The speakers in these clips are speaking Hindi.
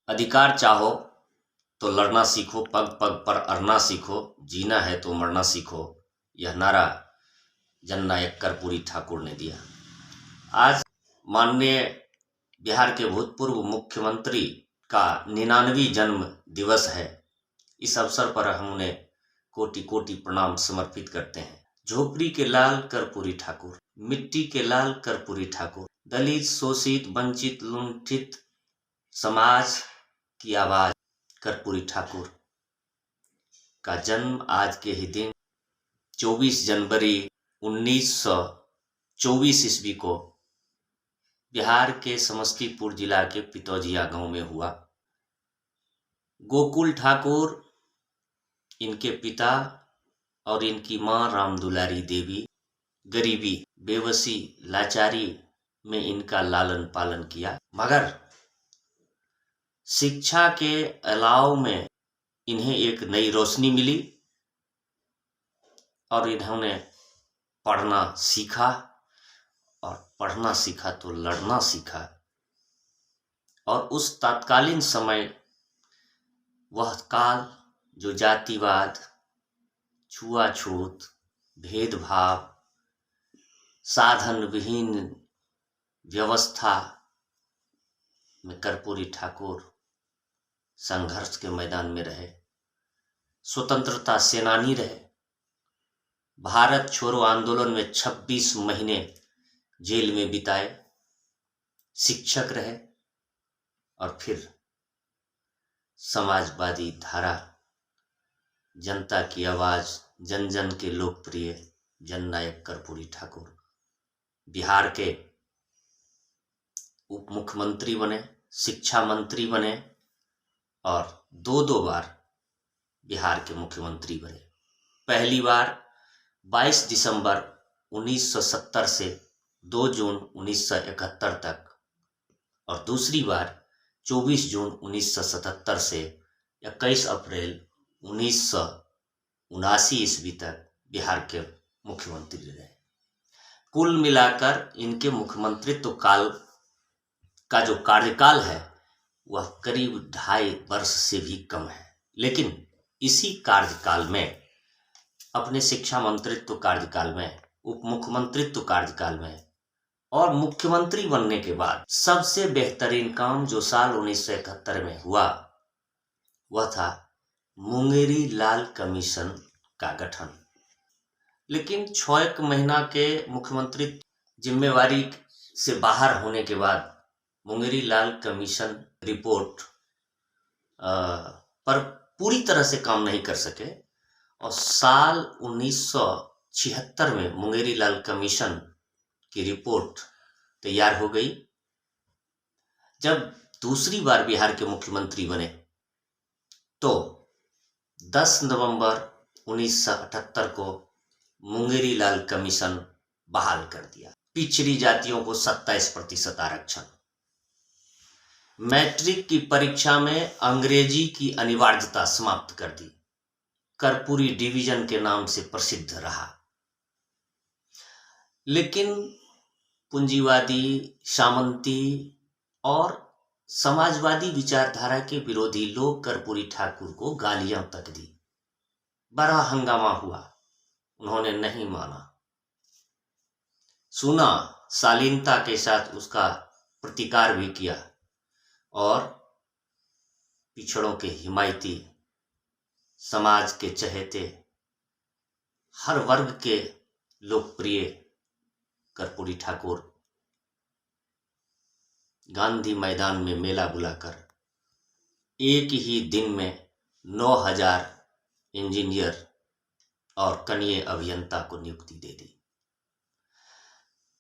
अधिकार चाहो तो लड़ना सीखो, पग पग पर अड़ना सीखो, जीना है तो मरना सीखो। यह नारा जननायक कर्पूरी ठाकुर ने दिया। आज माननीय बिहार के भूतपूर्व मुख्यमंत्री का 99वीं जन्म दिवस है। इस अवसर पर हम उन्हें कोटि कोटि प्रणाम समर्पित करते हैं। झोपड़ी के लाल कर्पूरी ठाकुर, मिट्टी के लाल कर्पूरी ठाकुर, दलित, शोषित, वंचित, लुंठित समाज की आवाज कर्पूरी ठाकुर का जन्म आज के ही दिन 24 जनवरी 1924 ईस्वी को बिहार के समस्तीपुर जिला के पितौजिया गांव में हुआ। गोकुल ठाकुर इनके पिता और इनकी मां रामदुलारी देवी गरीबी, बेबसी, लाचारी में इनका लालन पालन किया, मगर शिक्षा के अलाव में इन्हें एक नई रोशनी मिली और इन्होंने पढ़ना सीखा, और पढ़ना सीखा तो लड़ना सीखा। और उस तत्कालीन समय, वह काल जो जातिवाद, छुआछूत, भेदभाव, साधन विहीन व्यवस्था में कर्पूरी ठाकुर संघर्ष के मैदान में रहे, स्वतंत्रता सेनानी रहे, भारत छोड़ो आंदोलन में 26 महीने जेल में बिताए, शिक्षक रहे और फिर समाजवादी धारा, जनता की आवाज, जन जन के लोकप्रिय जननायक कर्पूरी ठाकुर बिहार के उप मुख्यमंत्री बने, शिक्षा मंत्री बने और दो बार बिहार के मुख्यमंत्री बने। पहली बार 22 दिसंबर 1970 से 2 जून 1971 तक, और दूसरी बार 24 जून 1977 से 21 अप्रैल 1979 ईस्वी तक बिहार के मुख्यमंत्री रहे। कुल मिलाकर इनके मुख्यमंत्रित्व काल का जो कार्यकाल है वह करीब 2.5 वर्ष से भी कम है। लेकिन इसी कार्यकाल में, अपने शिक्षा मंत्रित्व कार्यकाल में, उप मुख्यमंत्रित्व कार्यकाल में और मुख्यमंत्री बनने के बाद सबसे बेहतरीन काम जो साल 1971 में हुआ वह था मुंगेरी लाल कमीशन का गठन। लेकिन 6 महीना के मुख्यमंत्री जिम्मेवारी से बाहर होने के बाद मुंगेरी लाल कमीशन रिपोर्ट पर पूरी तरह से काम नहीं कर सके, और साल 1976 में मुंगेरी लाल कमीशन की रिपोर्ट तैयार हो गई। जब दूसरी बार बिहार के मुख्यमंत्री बने तो 10 नवंबर 1978 को मुंगेरी लाल कमीशन बहाल कर दिया। पिछड़ी जातियों को 27% आरक्षण, मैट्रिक की परीक्षा में अंग्रेजी की अनिवार्यता समाप्त कर दी, कर्पूरी डिवीजन के नाम से प्रसिद्ध रहा। लेकिन पूंजीवादी, सामंती और समाजवादी विचारधारा के विरोधी लोग कर्पूरी ठाकुर को गालियां तक दी। बड़ा हंगामा हुआ, उन्होंने नहीं माना, सुना, शालीनता के साथ उसका प्रतिकार भी किया और पिछड़ों के हिमायती, समाज के चहेते, हर वर्ग के लोकप्रिय कर्पूरी ठाकुर गांधी मैदान में मेला बुलाकर एक ही दिन में 9000 इंजीनियर और कनीय अभियंता को नियुक्ति दे दी।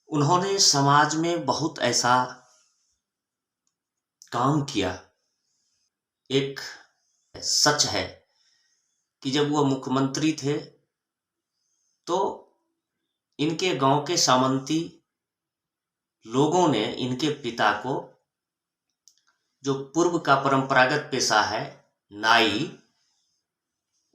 उन्होंने समाज में बहुत ऐसा काम किया। एक सच है कि जब वह मुख्यमंत्री थे तो इनके गांव के सामंती लोगों ने इनके पिता को, जो पूर्व का परंपरागत पेशा है नाई,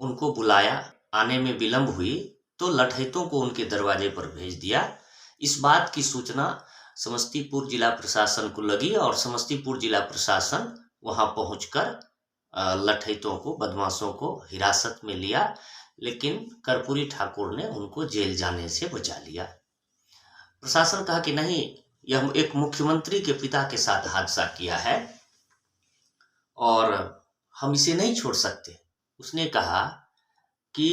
उनको बुलाया। आने में विलंब हुई तो लठैतों को उनके दरवाजे पर भेज दिया। इस बात की सूचना समस्तीपुर जिला प्रशासन को लगी और समस्तीपुर जिला प्रशासन वहां पहुंचकर लठैतों को, बदमाशों को हिरासत में लिया, लेकिन कर्पूरी ठाकुर ने उनको जेल जाने से बचा लिया। प्रशासन कहा कि नहीं, यह एक मुख्यमंत्री के पिता के साथ हादसा किया है और हम इसे नहीं छोड़ सकते। उसने कहा कि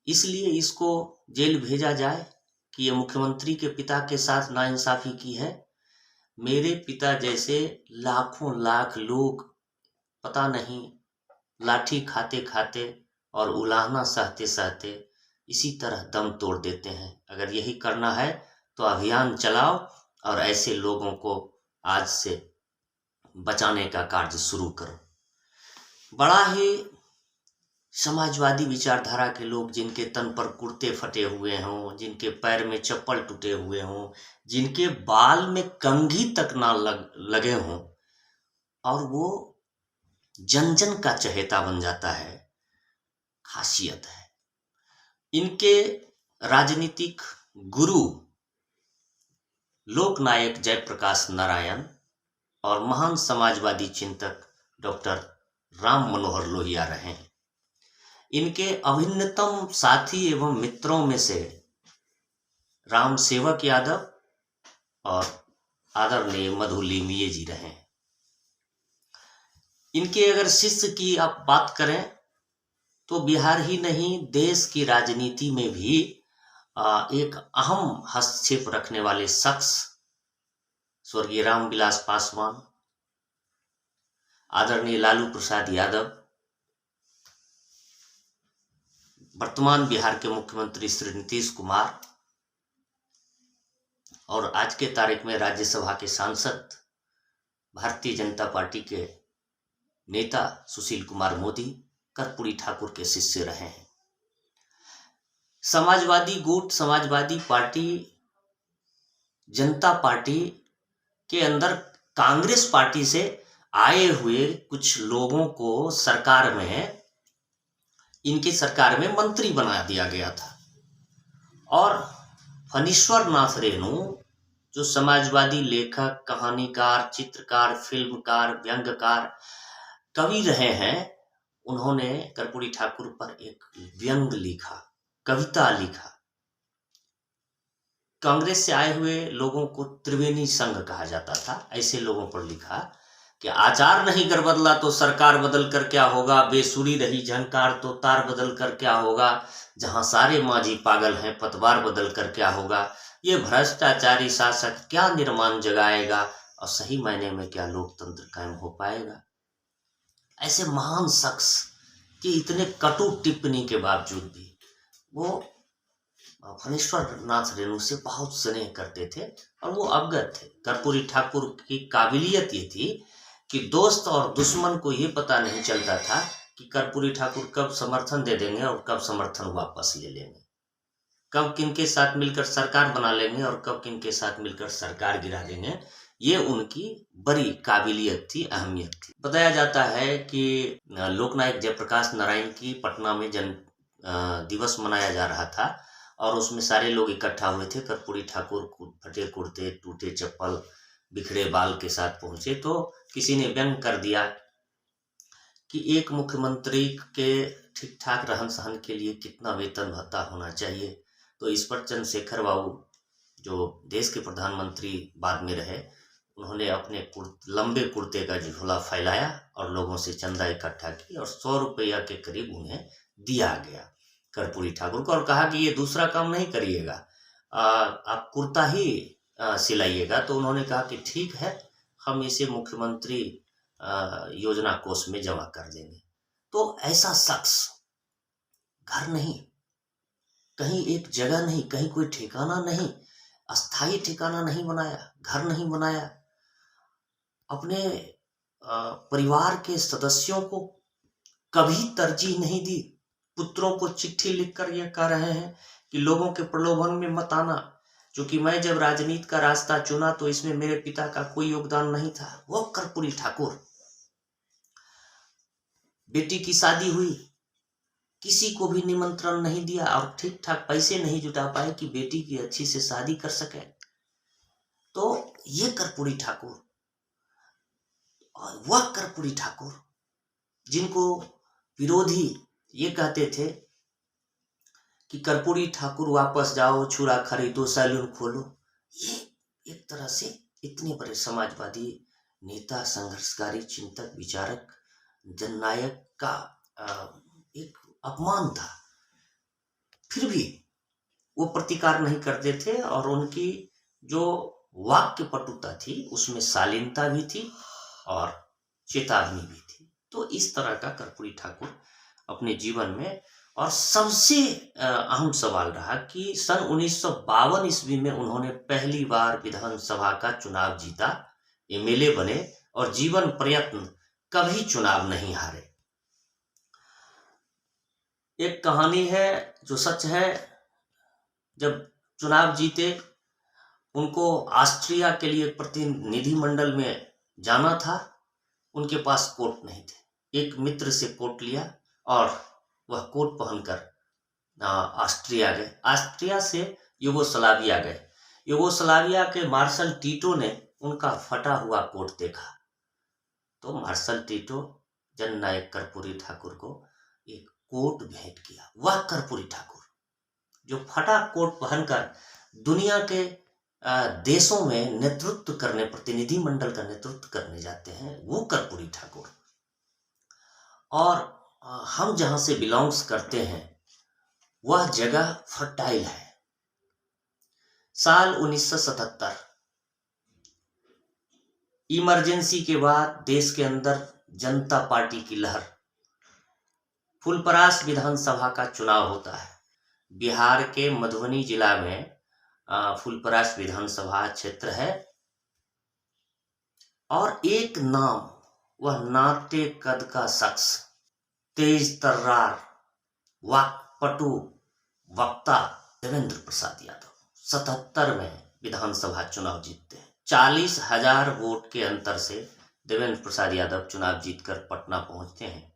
इसलिए इसको जेल भेजा जाए कि यह मुख्यमंत्री के पिता के साथ नाइंसाफी की है। मेरे पिता जैसे लाखों लाख लोग पता नहीं लाठी खाते खाते और उलाहना सहते सहते इसी तरह दम तोड़ देते हैं। अगर यही करना है तो अभियान चलाओ और ऐसे लोगों को आज से बचाने का कार्य शुरू करो। बड़ा ही समाजवादी विचारधारा के लोग, जिनके तन पर कुर्ते फटे हुए हों, जिनके पैर में चप्पल टूटे हुए हों, जिनके बाल में कंघी तक ना लगे हों, और वो जन जन का चहेता बन जाता है, खासियत है। इनके राजनीतिक गुरु लोकनायक जयप्रकाश नारायण और महान समाजवादी चिंतक डॉक्टर राम मनोहर लोहिया रहे हैं। इनके अभिन्नतम साथी एवं मित्रों में से राम सेवक यादव और आदरणीय मधुलिमये जी रहे हैं। इनके अगर शिष्य की आप बात करें तो बिहार ही नहीं, देश की राजनीति में भी एक अहम हस्तक्षेप रखने वाले शख्स स्वर्गीय रामविलास पासवान, आदरणीय लालू प्रसाद यादव, वर्तमान बिहार के मुख्यमंत्री श्री नीतीश कुमार और आज के तारीख में राज्यसभा के सांसद, भारतीय जनता पार्टी के नेता सुशील कुमार मोदी कर्पूरी ठाकुर के शिष्य रहे हैं। समाजवादी गुट, समाजवादी पार्टी, जनता पार्टी के अंदर कांग्रेस पार्टी से आए हुए कुछ लोगों को सरकार में, इनकी सरकार में मंत्री बना दिया गया था। और फणीश्वर नाथ रेणु जो समाजवादी लेखक, कहानीकार, चित्रकार, फिल्मकार, व्यंग्यकार, कवि रहे हैं, उन्होंने कर्पूरी ठाकुर पर एक व्यंग लिखा, कविता लिखा। कांग्रेस से आए हुए लोगों को त्रिवेणी संघ कहा जाता था, ऐसे लोगों पर लिखा कि आचार नहीं कर बदला तो सरकार बदल कर क्या होगा, बेसुरी रही झनकार तो तार बदल कर क्या होगा, जहां सारे माझी पागल हैं पतवार बदल कर क्या होगा, ये भ्रष्टाचारी शासक क्या निर्माण जगाएगा, और सही मायने में क्या लोकतंत्र कायम हो पाएगा। ऐसे महान शख्स की इतने कटु टिप्पणी के बावजूद भी वो फणीश्वर नाथ रेणु से बहुत स्नेह करते थे और वो अवगत थे। कर्पूरी ठाकुर की काबिलियत ये थी कि दोस्त और दुश्मन को ये पता नहीं चलता था कि कर्पूरी ठाकुर कब समर्थन दे देंगे और कब समर्थन वापस ले लेंगे, कब किनके साथ मिलकर सरकार बना लेंगे और कब किनके साथ मिलकर सरकार गिरा देंगे। ये उनकी बड़ी काबिलियत थी, अहमियत थी। बताया जाता है कि लोकनायक जयप्रकाश नारायण की पटना में जन्म दिवस मनाया जा रहा था और उसमें सारे लोग इकट्ठा हुए थे। कर्पूरी ठाकुर फटे कुर्ते, टूटे चप्पल, बिखरे बाल के साथ पहुंचे तो किसी ने व्यंग कर दिया कि एक मुख्यमंत्री के ठीक ठाक रहन सहन के लिए कितना वेतन भत्ता होना चाहिए। तो इस पर चंद्रशेखर बाबू जो देश के प्रधानमंत्री बाद में रहे, उन्होंने अपने लंबे कुर्ते का झोला फैलाया और लोगों से चंदा इकट्ठा की और 100 रुपया के करीब उन्हें दिया गया कर्पूरी ठाकुर को, और कहा कि ये दूसरा काम नहीं करिएगा, आप कुर्ता ही सिलाइएगा। तो उन्होंने कहा कि ठीक है, हम इसे मुख्यमंत्री योजना कोष में जमा कर देंगे। तो ऐसा शख्स घर नहीं, कहीं एक जगह नहीं, कहीं कोई ठिकाना नहीं, अस्थाई ठिकाना नहीं बनाया, घर नहीं बनाया, अपने परिवार के सदस्यों को कभी तरजीह नहीं दी। पुत्रों को चिट्ठी लिखकर यह कह रहे हैं कि लोगों के प्रलोभन में मत आना, क्योंकि मैं जब राजनीति का रास्ता चुना तो इसमें मेरे पिता का कोई योगदान नहीं था। वो कर्पूरी ठाकुर, बेटी की शादी हुई, किसी को भी निमंत्रण नहीं दिया और ठीक ठाक पैसे नहीं जुटा पाए कि बेटी की अच्छी से शादी कर सके। तो ये कर्पूरी ठाकुर और वह कर्पूरी ठाकुर जिनको विरोधी ये कहते थे कि कर्पूरी ठाकुर वापस जाओ, छुरा खरीदो, सैलून खोलो, ये एक तरह से इतने बड़े समाजवादी नेता, संघर्षकारी, चिंतक, विचारक, जननायक का एक अपमान था। फिर भी वो प्रतिकार नहीं करते थे और उनकी जो वाक्य पटुता थी उसमें शालीनता भी थी और चेतावनी भी थी। तो इस तरह का कर्पूरी ठाकुर अपने जीवन में, और सबसे अहम सवाल रहा कि सन 1952 ईस्वी में उन्होंने पहली बार विधानसभा का चुनाव जीता, एमएलए बने और जीवन प्रयत्न कभी चुनाव नहीं हारे। एक कहानी है जो सच है, जब चुनाव जीते उनको ऑस्ट्रिया के लिए प्रतिनिधि मंडल में जाना था, उनके पास कोट नहीं थे। एक मित्र से कोट लिया और वह कोट पहनकर ऑस्ट्रिया गए। ऑस्ट्रिया से यूगोस्लाविया गए। यूगोस्लाविया के मार्शल टीटो ने उनका फटा हुआ कोट देखा तो मार्शल टीटो जननायक कर्पूरी ठाकुर को एक कोट भेंट किया। वह कर्पूरी ठाकुर जो फटा कोट पहनकर दुनिया के देशों में नेतृत्व करने, प्रतिनिधि मंडल का नेतृत्व करने जाते हैं, वो कर्पूरी ठाकुर। और हम जहां से बिलोंग्स करते हैं वह जगह फर्टाइल है। साल 1977 इमरजेंसी के बाद देश के अंदर जनता पार्टी की लहर, फुलपरास विधानसभा का चुनाव होता है। बिहार के मधुबनी जिला में फुलपरास विधानसभा क्षेत्र है और एक नाम, वह नाटे कद का शख्स, तेज तर्रार, वाक्पटु वक्ता देवेंद्र प्रसाद यादव 77 में विधानसभा चुनाव जीतते हैं। 40,000 वोट के अंतर से देवेंद्र प्रसाद यादव चुनाव जीतकर पटना पहुंचते हैं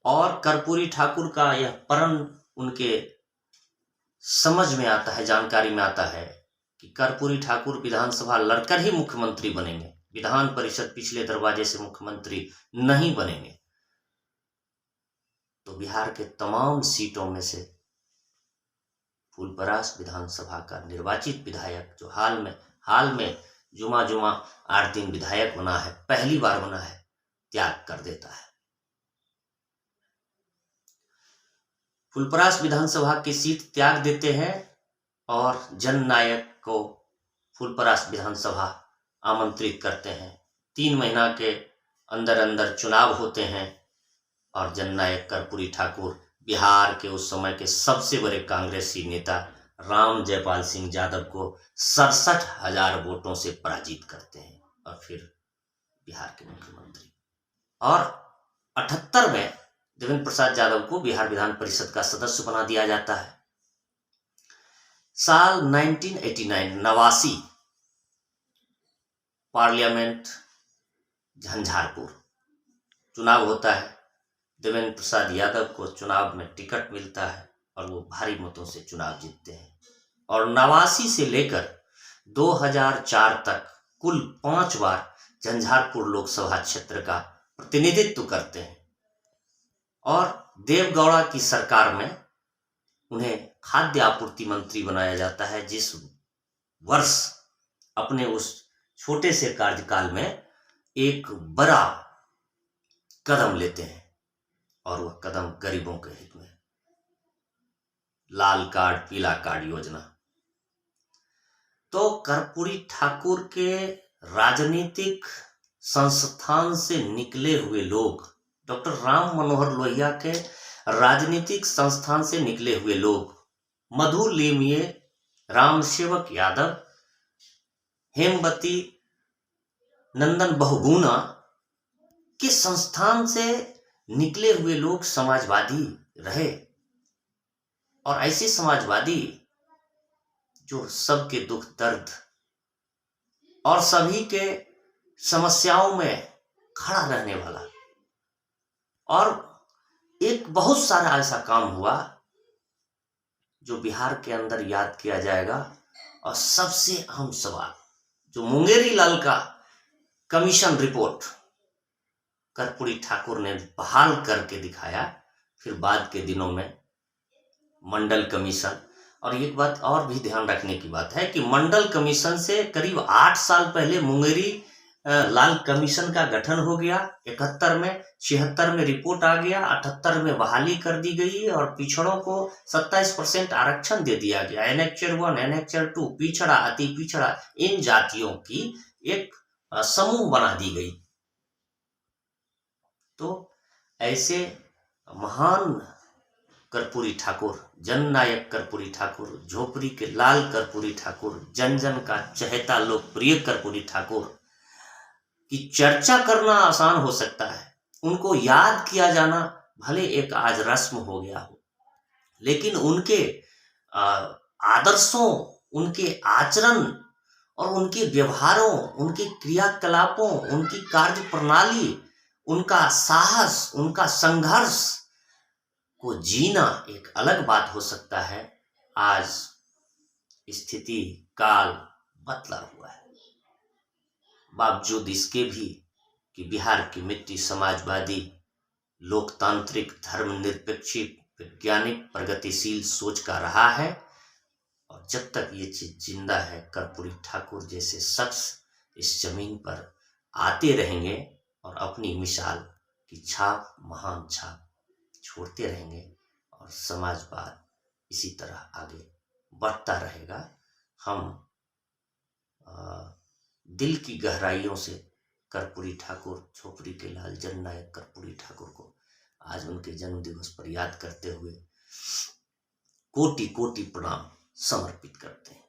और कर्पूरी ठाकुर का यह प्रण उनके समझ में आता है, जानकारी में आता है कि कर्पूरी ठाकुर विधानसभा लड़कर ही मुख्यमंत्री बनेंगे, विधान परिषद पिछले दरवाजे से मुख्यमंत्री नहीं बनेंगे। तो बिहार के तमाम सीटों में से फुलपरास विधानसभा का निर्वाचित विधायक, जो हाल में जुमा 8 दिन विधायक बना है, पहली बार बना है, त्याग कर देता है। फुलपरास विधानसभा की सीट त्याग देते हैं और जननायक को फुलपरास विधानसभा आमंत्रित करते हैं। 3 महीना के अंदर अंदर चुनाव होते हैं और जननायक कर्पूरी ठाकुर बिहार के उस समय के सबसे बड़े कांग्रेसी नेता राम जयपाल सिंह यादव को 67,000 वोटों से पराजित करते हैं और फिर बिहार के मुख्यमंत्री। और 78 में देवेंद्र प्रसाद यादव को बिहार विधान परिषद का सदस्य बना दिया जाता है। साल 1989 89 पार्लियामेंट झंझारपुर चुनाव होता है। देवेंद्र प्रसाद यादव को चुनाव में टिकट मिलता है और वो भारी मतों से चुनाव जीतते हैं और 89 से लेकर 2004 तक कुल 5 बार झंझारपुर लोकसभा क्षेत्र का प्रतिनिधित्व करते हैं और देवगौड़ा की सरकार में उन्हें खाद्य आपूर्ति मंत्री बनाया जाता है, जिस वर्ष अपने उस छोटे से कार्यकाल में एक बड़ा कदम लेते हैं और वह कदम गरीबों के हित में, लाल कार्ड पीला कार्ड योजना। तो कर्पूरी ठाकुर के राजनीतिक संस्थान से निकले हुए लोग, डॉक्टर राम मनोहर लोहिया के राजनीतिक संस्थान से निकले हुए लोग, मधु लिमये, रामसेवक यादव, हेमवती नंदन बहुगुणा के संस्थान से निकले हुए लोग समाजवादी रहे और ऐसे समाजवादी जो सबके दुख दर्द और सभी के समस्याओं में खड़ा रहने वाला। और एक बहुत सारा ऐसा काम हुआ जो बिहार के अंदर याद किया जाएगा और सबसे अहम सवाल जो मुंगेरी लाल का कमीशन रिपोर्ट कर्पूरी ठाकुर ने बहाल करके दिखाया। फिर बाद के दिनों में मंडल कमीशन, और एक बात और भी ध्यान रखने की बात है कि मंडल कमीशन से करीब 8 साल पहले मुंगेरी लाल कमीशन का गठन हो गया। 71 में, 76 में रिपोर्ट आ गया, 78 में बहाली कर दी गई और पिछड़ों को 27% आरक्षण दे दिया गया। एनेक्चर 1, एनेक्चर 2, पिछड़ा, अति पिछड़ा, इन जातियों की एक समूह बना दी गई। तो ऐसे महान कर्पूरी ठाकुर, जननायक कर्पूरी ठाकुर, झोपड़ी के लाल कर्पूरी ठाकुर, जन जन का चहेता लोकप्रिय कर्पूरी ठाकुर की चर्चा करना आसान हो सकता है, उनको याद किया जाना भले एक आज रस्म हो गया हो, लेकिन उनके आदर्शों, उनके आचरण और उनके व्यवहारों, उनके क्रियाकलापों, उनकी कार्य प्रणाली, उनका साहस, उनका संघर्ष को जीना एक अलग बात हो सकता है। आज स्थिति काल बदला हुआ है, बावजूद इसके भी कि बिहार की मिट्टी समाजवादी, लोकतांत्रिक, धर्मनिरपेक्ष, वैज्ञानिक, प्रगतिशील सोच का रहा है। और जब तक ये चीज जिंदा है, कर्पूरी ठाकुर जैसे शख्स इस जमीन पर आते रहेंगे और अपनी मिसाल की छाप, महान छाप छोड़ते रहेंगे और समाजवाद इसी तरह आगे बढ़ता रहेगा। हम दिल की गहराइयों से कर्पूरी ठाकुर, झोपड़ी के लाल जननायक कर्पूरी ठाकुर को आज उनके जन्म दिवस पर याद करते हुए कोटि कोटि प्रणाम समर्पित करते हैं।